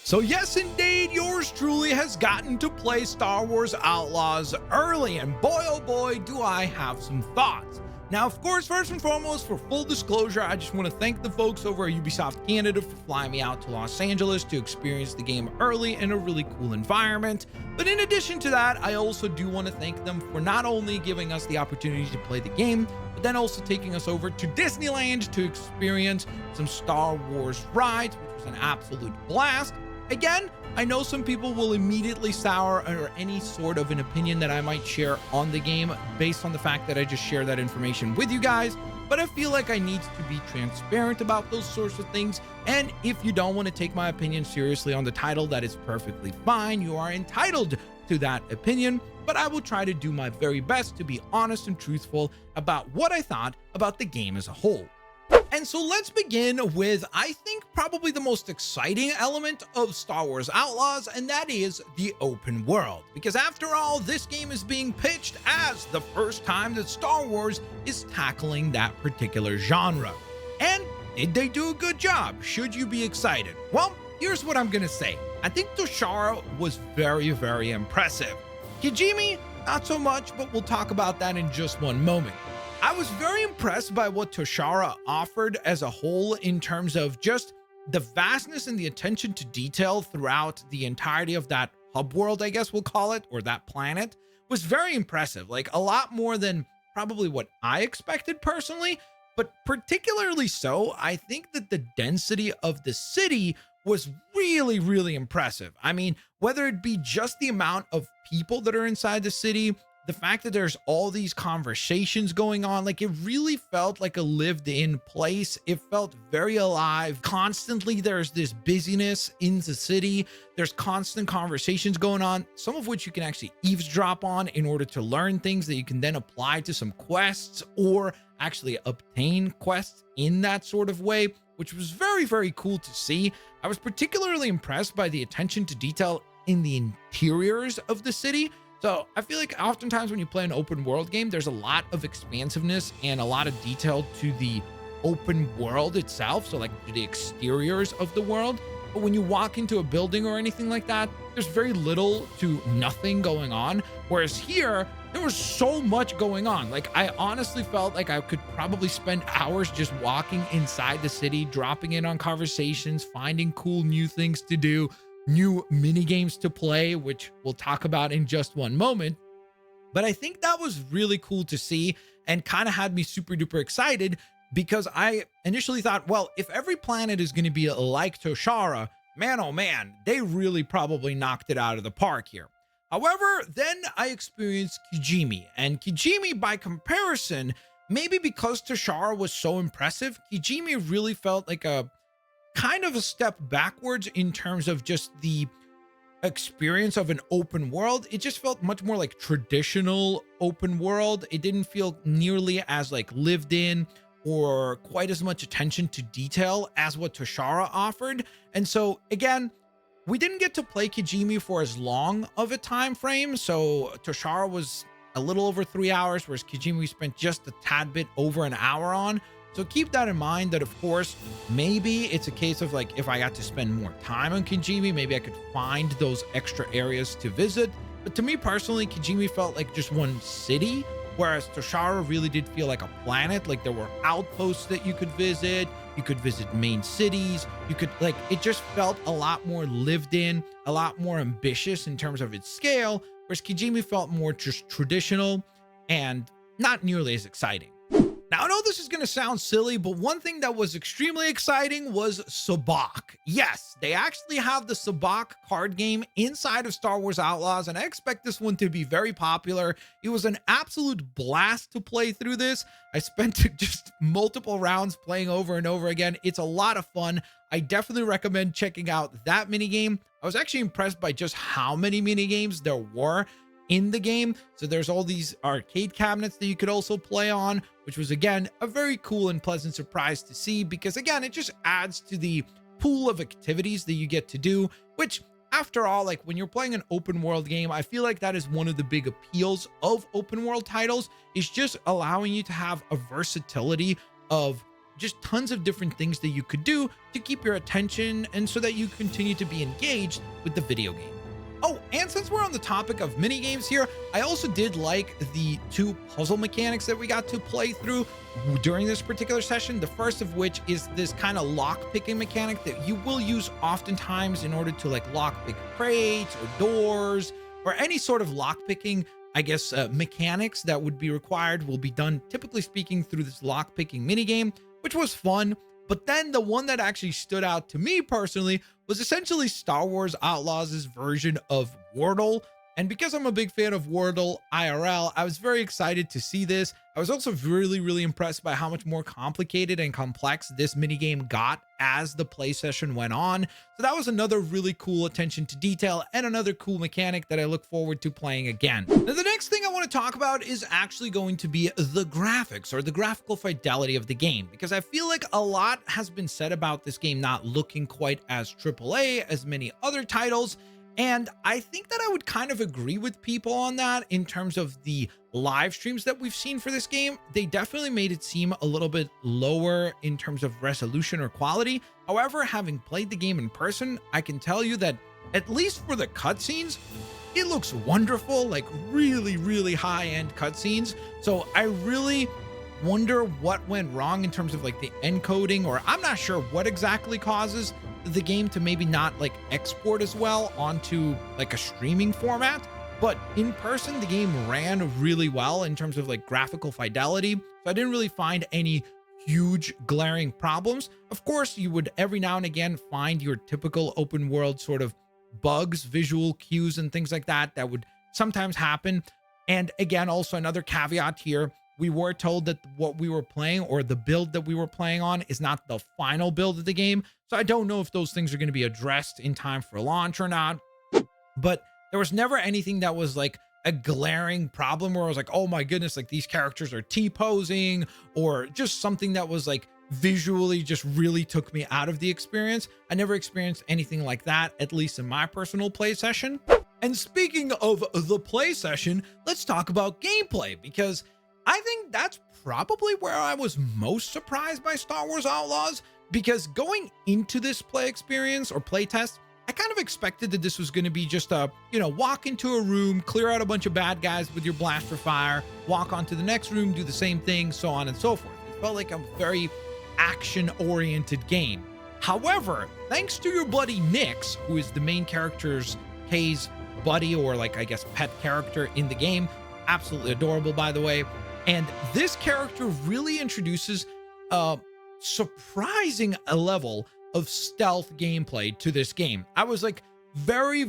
So yes, indeed, yours truly has gotten to play Star Wars Outlaws early, and boy oh boy do I have some thoughts. Now, of course, first and foremost, for full disclosure, I just want to thank the folks over at Ubisoft Canada for flying me out to Los Angeles to experience the game early in a really cool environment. But in addition to that, I also do want to thank them for not only giving us the opportunity to play the game, but then also taking us over to Disneyland to experience some Star Wars rides, which was an absolute blast. Again, I know some people will immediately sour or any sort of an opinion that I might share on the game based on the fact that I just share that information with you guys, but I feel like I need to be transparent about those sorts of things. And if you don't want to take my opinion seriously on the title, that is perfectly fine. You are entitled to that opinion, but I will try to do my very best to be honest and truthful about what I thought about the game as a whole. And so let's begin with, I think, probably the most exciting element of Star Wars Outlaws, and that is the open world. Because after all, this game is being pitched as the first time that Star Wars is tackling that particular genre. And did they do a good job? Should you be excited? Well, here's what I'm gonna say. I think Toshara was very, very impressive. Kijimi, not so much, but we'll talk about that in just one moment. I was very impressed by what Toshara offered as a whole in terms of just the vastness and the attention to detail throughout the entirety of that hub world, I guess we'll call it, or that planet, was very impressive. Like a lot more than probably what I expected personally, but particularly so, I think that the density of the city was really, really impressive. I mean, whether it be just the amount of people that are inside the city, the fact that there's all these conversations going on, like it really felt like a lived-in place. It felt very alive. Constantly there's this busyness in the city. There's constant conversations going on, some of which you can actually eavesdrop on in order to learn things that you can then apply to some quests or actually obtain quests in that sort of way, which was very, very cool to see. I was particularly impressed by the attention to detail in the interiors of the city. So I feel like oftentimes when you play an open world game, there's a lot of expansiveness and a lot of detail to the open world itself. So like the exteriors of the world. But when you walk into a building or anything like that, there's very little to nothing going on. Whereas here, there was so much going on. Like I honestly felt like I could probably spend hours just walking inside the city, dropping in on conversations, finding cool new things to do, new mini games to play, which we'll talk about in just one moment. But I think that was really cool to see and kind of had me super duper excited, because I initially thought, well, if every planet is going to be like Toshara, man, oh man, they really probably knocked it out of the park here. However, then I experienced Kijimi, and Kijimi, by comparison, maybe because Toshara was so impressive, Kijimi really felt like a kind of a step backwards in terms of just the experience of an open world. It just felt much more like traditional open world. It didn't feel nearly as like lived in or quite as much attention to detail as what Toshara offered. And so again, we didn't get to play Kijimi for as long of a time frame. So Toshara was a little over 3 hours, whereas Kijimi we spent just a tad bit over an hour on. So keep that in mind, that of course, maybe it's a case of like, if I got to spend more time on Kijimi, maybe I could find those extra areas to visit. But to me personally, Kijimi felt like just one city, whereas Toshara really did feel like a planet. Like there were outposts that you could visit main cities, you could like, it just felt a lot more lived in, a lot more ambitious in terms of its scale, whereas Kijimi felt more just traditional and not nearly as exciting. Now, I know this is going to sound silly, but one thing that was extremely exciting was Sabacc. Yes, they actually have the Sabacc card game inside of Star Wars Outlaws, and I expect this one to be very popular. It was an absolute blast to play through this. I spent just multiple rounds playing over and over again. It's a lot of fun. I definitely recommend checking out that minigame. I was actually impressed by just how many minigames there were in the game. So there's all these arcade cabinets that you could also play on, which was again a very cool and pleasant surprise to see, because again, it just adds to the pool of activities that you get to do, which after all, like when you're playing an open world game, I feel like that is one of the big appeals of open world titles, is just allowing you to have a versatility of just tons of different things that you could do to keep your attention and so that you continue to be engaged with the video game. Oh, and since we're on the topic of mini games here, I also did like the 2 puzzle mechanics that we got to play through during this particular session. The first of which is this kind of lock picking mechanic that you will use oftentimes in order to like lock pick crates or doors or any sort of lock picking, I guess, mechanics that would be required will be done, typically speaking, through this lock picking mini game, which was fun. But then the one that actually stood out to me personally was essentially Star Wars Outlaws' version of Wordle. And because I'm a big fan of Wordle IRL, I was very excited to see this. I was also really impressed by how much more complicated and complex this minigame got as the play session went on. So that was another really cool attention to detail and another cool mechanic that I look forward to playing again. Now, the next thing I want to talk about is actually going to be the graphics, or the graphical fidelity of the game, because I feel like a lot has been said about this game not looking quite as AAA as many other titles. And I think that I would kind of agree with people on that in terms of the live streams that we've seen for this game. They definitely made it seem a little bit lower in terms of resolution or quality. However, having played the game in person, I can tell you that at least for the cutscenes, it looks wonderful, like really high-end cutscenes. So I really wonder what went wrong in terms of like the encoding, or I'm not sure what exactly causes the game to maybe not like export as well onto like a streaming format. But in person, the game ran really well in terms of like graphical fidelity. So I didn't really find any huge glaring problems. Of course, you would every now and again find your typical open world sort of bugs, visual cues and things like that that would sometimes happen. And again, also another caveat here, we were told that what we were playing, or the build that we were playing on, is not the final build of the game. So I don't know if those things are going to be addressed in time for launch or not. But there was never anything that was like a glaring problem where I was like, oh my goodness, like these characters are T-posing, or just something that was like visually just really took me out of the experience. I never experienced anything like that, at least in my personal play session. And speaking of the play session, let's talk about gameplay, because I think that's probably where I was most surprised by Star Wars Outlaws, because going into this play experience or play test, I kind of expected that this was going to be just a, walk into a room, clear out a bunch of bad guys with your blaster fire, walk onto the next room, do the same thing, so on and so forth. It felt like a very action-oriented game. However, thanks to your buddy Nix, who is the main character's, Kay's buddy, or like, I guess, pet character in the game, absolutely adorable, by the way. And this character really introduces a surprising level of stealth gameplay to this game. I was like very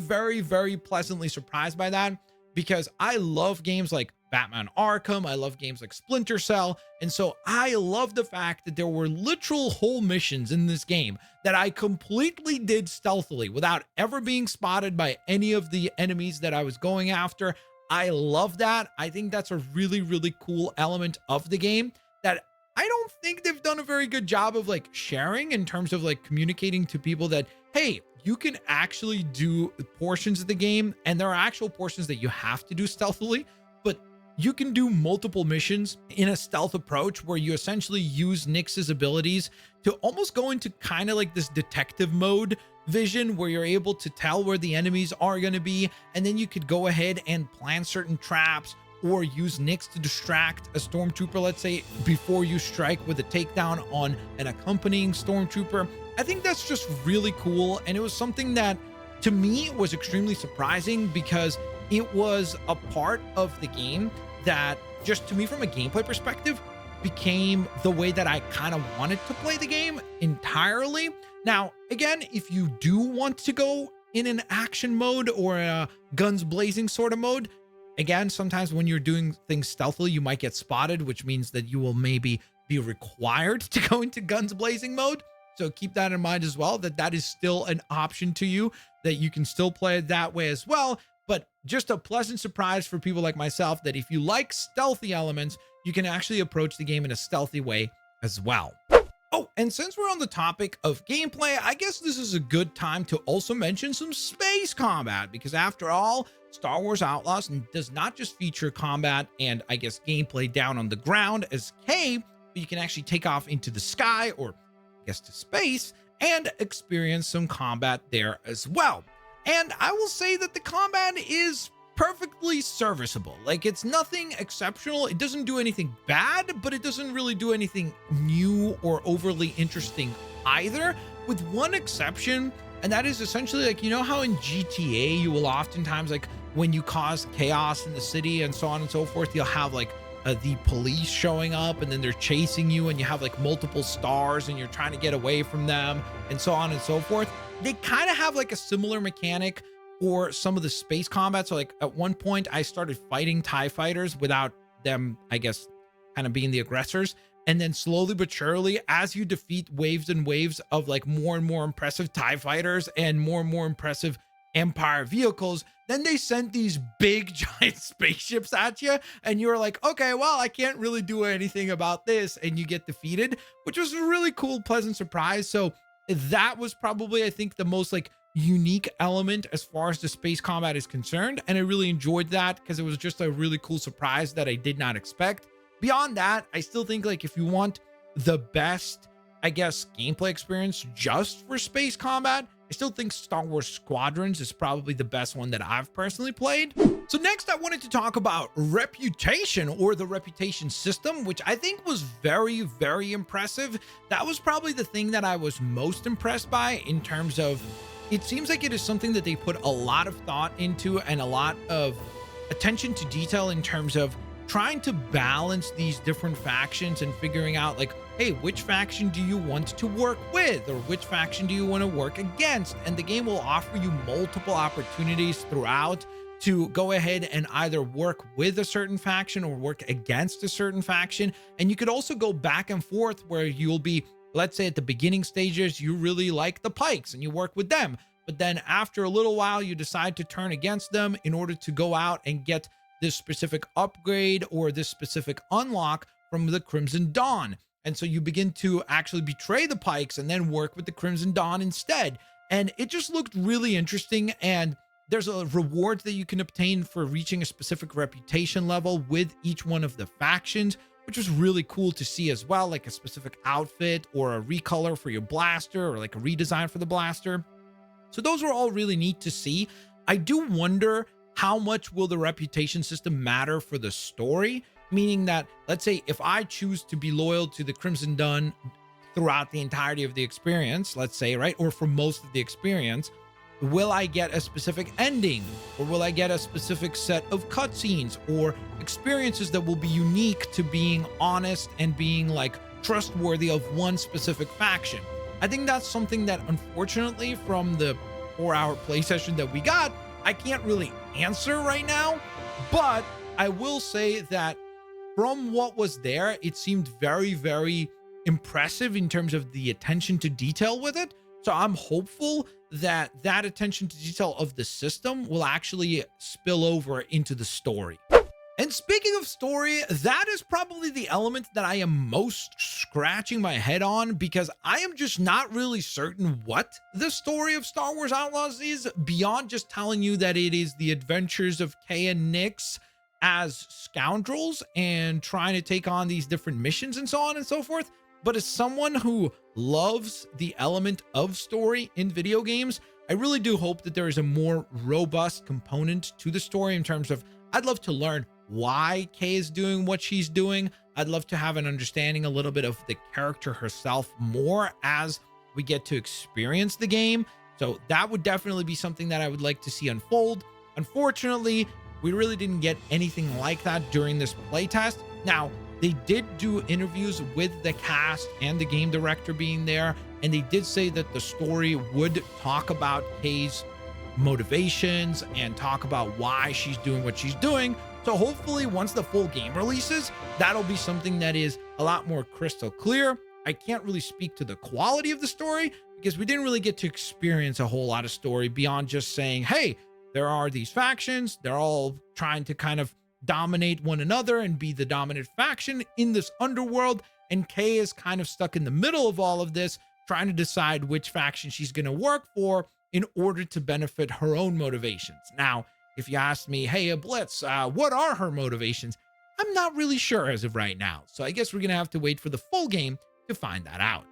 pleasantly surprised by that, because I love games like Batman Arkham, I love games like Splinter Cell, and so I love the fact that there were literal whole missions in this game that I completely did stealthily without ever being spotted by any of the enemies that I was going after. I love that. I think that's a really cool element of the game that I don't think they've done a very good job of like sharing, in terms of like communicating to people that, hey, you can actually do portions of the game, and there are actual portions that you have to do stealthily, but you can do multiple missions in a stealth approach where you essentially use Nix's abilities to almost go into kind of like this detective mode vision, where you're able to tell where the enemies are going to be, and then you could go ahead and plan certain traps, or use Nix to distract a stormtrooper, let's say, before you strike with a takedown on an accompanying stormtrooper. I think that's just really cool, and it was something that to me was extremely surprising, because it was a part of the game that just to me, from a gameplay perspective, became the way that I kind of wanted to play the game entirely. Now, again, if you do want to go in an action mode or a guns blazing sort of mode, again, sometimes when you're doing things stealthily, you might get spotted, which means that you will maybe be required to go into guns blazing mode. So keep that in mind as well, that that is still an option to you, that you can still play it that way as well. But just a pleasant surprise for people like myself, that if you like stealthy elements, you can actually approach the game in a stealthy way as well. Oh, and since we're on the topic of gameplay, I guess this is a good time to also mention some space combat, because after all, Star Wars Outlaws does not just feature combat and I guess gameplay down on the ground, as Kay but you can actually take off into the sky, or I guess to space, and experience some combat there as well. And I will say that the combat is perfectly serviceable. Like, it's nothing exceptional. It doesn't do anything bad, but it doesn't really do anything new or overly interesting either, with one exception. And that is essentially, like, you know how in GTA you will oftentimes, like, when you cause chaos in the city and so on and so forth, you'll have like the police showing up, and then they're chasing you, and you have like multiple stars and you're trying to get away from them and so on and so forth. They kind of have like a similar mechanic for some of the space combat. So like at one point I started fighting TIE fighters without them, I guess, kind of being the aggressors. And then slowly but surely, as you defeat waves and waves of like more and more impressive TIE fighters and more impressive Empire vehicles, then they sent these big giant spaceships at you, and you're like, okay, well, I can't really do anything about this, and you get defeated, which was a really cool, pleasant surprise. So that was probably, I think, the most like unique element as far as the space combat is concerned, and I really enjoyed that because it was just a really cool surprise that I did not expect. Beyond that, I still think, like, if you want the best, I guess, gameplay experience just for space combat, I still think Star Wars Squadrons is probably the best one that I've personally played. So next I wanted to talk about reputation, or the reputation system, which I think was very, very impressive. That was probably the thing that I was most impressed by, in terms of, it seems like it is something that they put a lot of thought into and a lot of attention to detail in terms of trying to balance these different factions and figuring out, like, hey, which faction do you want to work with, or which faction do you want to work against? And the game will offer you multiple opportunities throughout to go ahead and either work with a certain faction or work against a certain faction. And you could also go back and forth, where you'll be, let's say at the beginning stages, you really like the Pikes and you work with them. But then after a little while, you decide to turn against them in order to go out and get this specific upgrade or this specific unlock from the Crimson Dawn. And so you begin to actually betray the Pikes and then work with the Crimson Dawn instead. And it just looked really interesting. And there's a reward that you can obtain for reaching a specific reputation level with each one of the factions, which was really cool to see as well, like a specific outfit or a recolor for your blaster, or like a redesign for the blaster. So those were all really neat to see. I do wonder, how much will the reputation system matter for the story? Meaning that, let's say if I choose to be loyal to the Crimson Dawn throughout the entirety of the experience, let's say, right, or for most of the experience, will I get a specific ending, or will I get a specific set of cutscenes or experiences that will be unique to being honest and being like trustworthy of one specific faction? I think that's something that, unfortunately, from the 4-hour play session that we got, I can't really answer right now. But I will say that from what was there, it seemed very, very impressive in terms of the attention to detail with it. So I'm hopeful that that attention to detail of the system will actually spill over into the story. And speaking of story, that is probably the element that I am most scratching my head on, because I am just not really certain what the story of Star Wars Outlaws is, beyond just telling you that it is the adventures of Kay and Nix as scoundrels and trying to take on these different missions and so on and so forth. But as someone who loves the element of story in video games, I really do hope that there is a more robust component to the story, in terms of, I'd love to learn why Kay is doing what she's doing. I'd love to have an understanding a little bit of the character herself more as we get to experience the game. So that would definitely be something that I would like to see unfold. Unfortunately, we really didn't get anything like that during this playtest. Now, they did do interviews with the cast and the game director being there, and they did say that the story would talk about Kay's motivations and talk about why she's doing what she's doing. So hopefully once the full game releases, that'll be something that is a lot more crystal clear. I can't really speak to the quality of the story, because we didn't really get to experience a whole lot of story beyond just saying, hey, there are these factions, they're all trying to kind of dominate one another and be the dominant faction in this underworld, and Kay is kind of stuck in the middle of all of this, trying to decide which faction she's going to work for in order to benefit her own motivations. Now, if you ask me, hey, Blitz, what are her motivations? I'm not really sure as of right now. So I guess we're going to have to wait for the full game to find that out.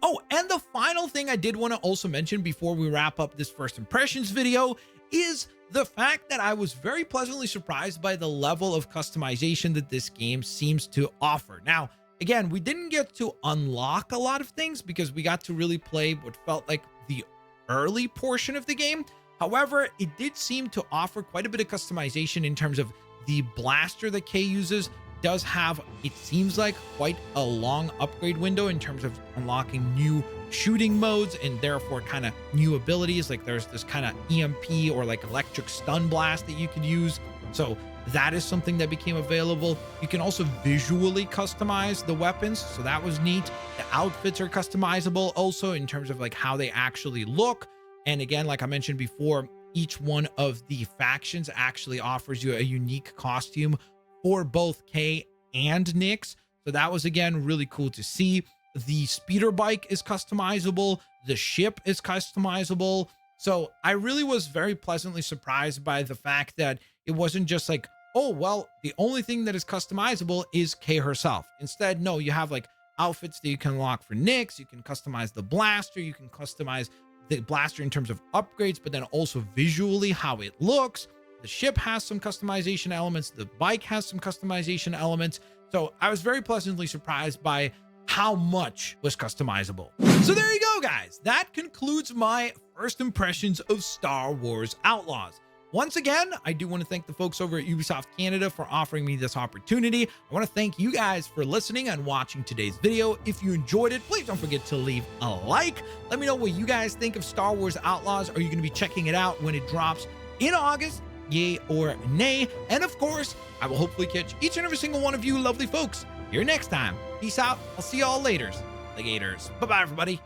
Oh, and the final thing I did want to also mention before we wrap up this first impressions video is the fact that I was very pleasantly surprised by the level of customization that this game seems to offer. Now, again, we didn't get to unlock a lot of things because we got to really play what felt like the early portion of the game. However, it did seem to offer quite a bit of customization in terms of the blaster that Kay uses does have, it seems like, quite a long upgrade window in terms of unlocking new shooting modes and therefore kind of new abilities. Like there's this kind of EMP or like electric stun blast that you could use. So that is something that became available. You can also visually customize the weapons. So that was neat. The outfits are customizable also in terms of like how they actually look. And again, like I mentioned before, each one of the factions actually offers you a unique costume for both Kay and Nyx. So that was, again, really cool to see. The speeder bike is customizable. The ship is customizable. So I really was very pleasantly surprised by the fact that it wasn't just like, oh, well, the only thing that is customizable is Kay herself. Instead, no, you have like outfits that you can unlock for Nyx. You can customize the blaster. You can customize the blaster in terms of upgrades, but then also visually how it looks. The ship has some customization elements. The bike has some customization elements. So I was very pleasantly surprised by how much was customizable. So there you go, guys. That concludes my first impressions of Star Wars Outlaws. Once again, I do want to thank the folks over at Ubisoft Canada for offering me this opportunity. I want to thank you guys for listening and watching today's video. If you enjoyed it, please don't forget to leave a like. Let me know what you guys think of Star Wars Outlaws. Are you going to be checking it out when it drops in August? Yay or nay? And of course, I will hopefully catch each and every single one of you lovely folks here next time. Peace out. I'll see y'all later. Alligators. Bye-bye, everybody.